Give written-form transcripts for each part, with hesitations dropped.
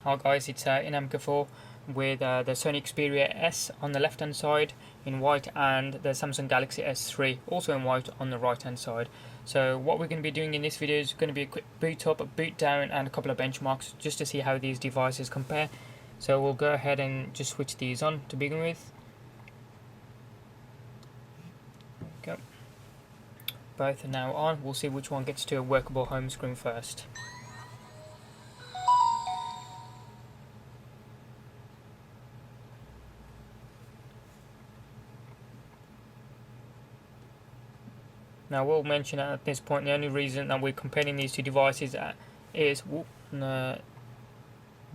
Hi guys, it's Inam Gafoor with the Sony Xperia S on the left hand side in white and the Samsung Galaxy S3 also in white on the right hand side. So what we're going to be doing in this video is going to be a quick boot up, a boot down and a couple of benchmarks just to see how these devices compare. So we'll go ahead and just switch these on to begin with. There we go. Both are now on. We'll see which one gets to a workable home screen first. Now, we'll mention at this point the only reason that we're comparing these two devices is the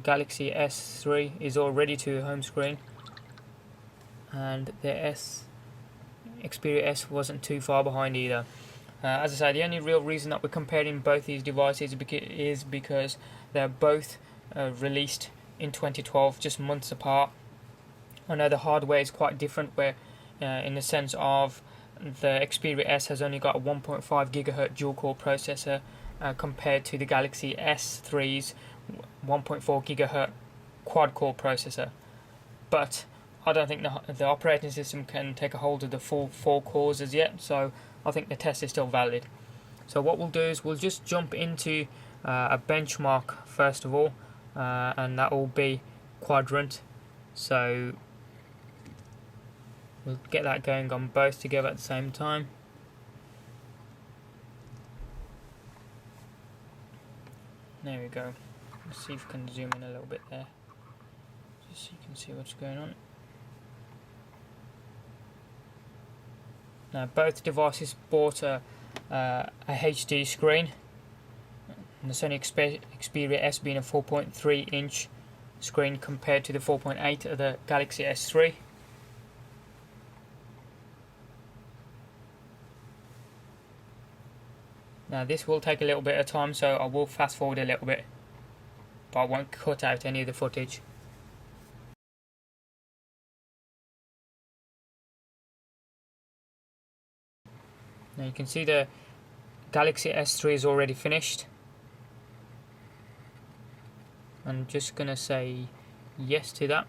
Galaxy S3 is already to home screen, and the Xperia S wasn't too far behind either. As I say, the only real reason that we're comparing both these devices is because they're both released in 2012, just months apart. I know the hardware is quite different, where in the sense of the Xperia S has only got a 1.5 GHz dual-core processor compared to the Galaxy S3's 1.4 GHz quad-core processor. But I don't think the operating system can take a hold of the full 4 cores as yet, so I think the test is still valid. So what we'll do is we'll just jump into a benchmark first of all, and that will be quadrant. So we'll get that going on both together at the same time. There we go. Let's see if we can zoom in a little bit there, just so you can see what's going on. Now, both devices bought a HD screen, and the Sony Xperia S being a 4.3 inch screen compared to the 4.8 of the Galaxy S3. Now, this will take a little bit of time, so I will fast forward a little bit, but I won't cut out any of the footage. Now you can see the Galaxy S3 is already finished. I'm just going to say yes to that.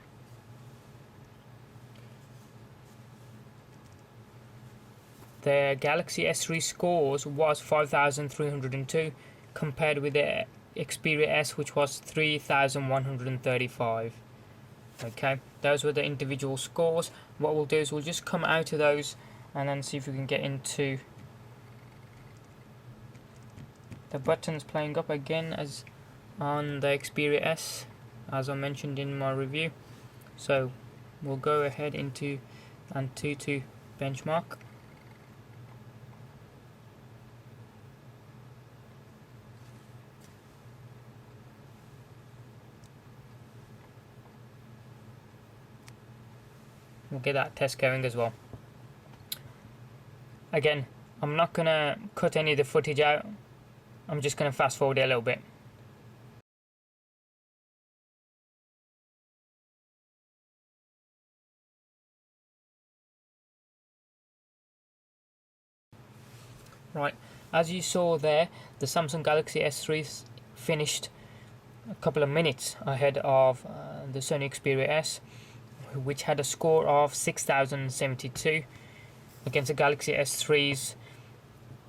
The Galaxy S3 scores was 5,302 compared with the Xperia S, which was 3,135. Okay, those were the individual scores. What we'll do is we'll just come out of those and then see if we can get into the buttons playing up again as on the Xperia S, as I mentioned in my review. So we'll go ahead into Antutu benchmark. We'll get that test going as well. Again, I'm not going to cut any of the footage out. I'm just going to fast forward it a little bit. Right, as you saw there, the Samsung Galaxy S3 finished a couple of minutes ahead of the Sony Xperia S, which had a score of 6,072 against the Galaxy S3's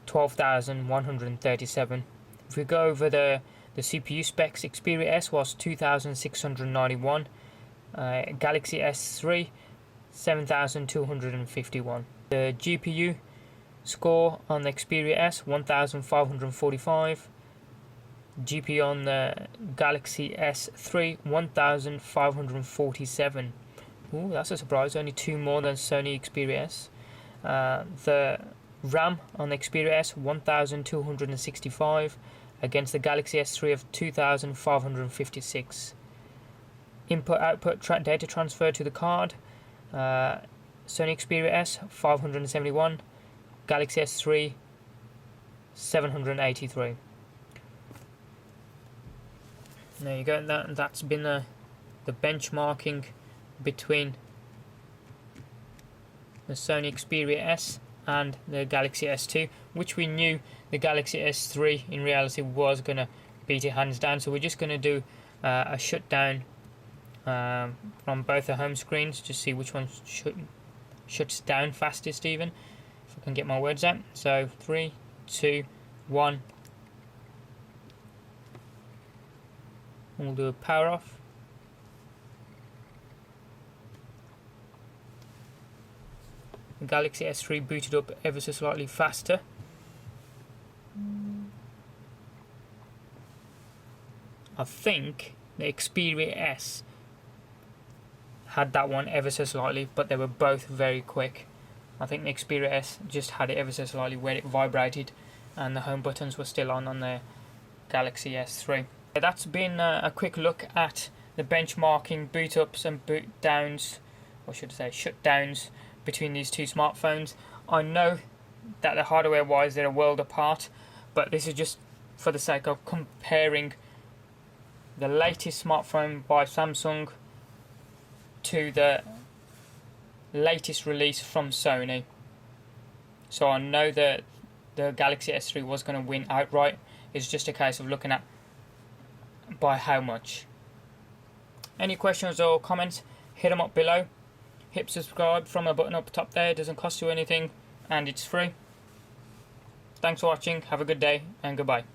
12,137. If we go over the CPU specs, Xperia S was 2,691, Galaxy S3 7,251. The GPU score on the Xperia S 1,545, GPU on the Galaxy S3 1,547. Ooh, that's a surprise, only 2 more than Sony Xperia S. The RAM on the Xperia S 1,265 against the Galaxy S3 of 2,556. Input-output data transfer to the card, Sony Xperia S 571, Galaxy S3 783. There you go. That's been the benchmarking between the Sony Xperia S and the Galaxy S2, which we knew the Galaxy S3 in reality was going to beat it hands down. So we're just going to do a shutdown from both the home screens to see which one shuts down fastest, even if I can get my words out. So 3, 2, 1. We'll do a power off. The Galaxy S3 booted up ever so slightly faster. I think the Xperia S had that one ever so slightly, but they were both very quick. I think the Xperia S just had it ever so slightly where it vibrated and the home buttons were still on the Galaxy S3. That's been a quick look at the benchmarking boot ups and boot downs, or should I say shutdowns, between these two smartphones. I know that the hardware wise they're a world apart, but this is just for the sake of comparing the latest smartphone by Samsung to the latest release from Sony. So I know that the Galaxy S3 was going to win outright. It's just a case of looking at by how much. Any questions or comments, hit them up below. Hit subscribe from a button up top there. It doesn't cost you anything and it's free. Thanks for watching. Have a good day and goodbye.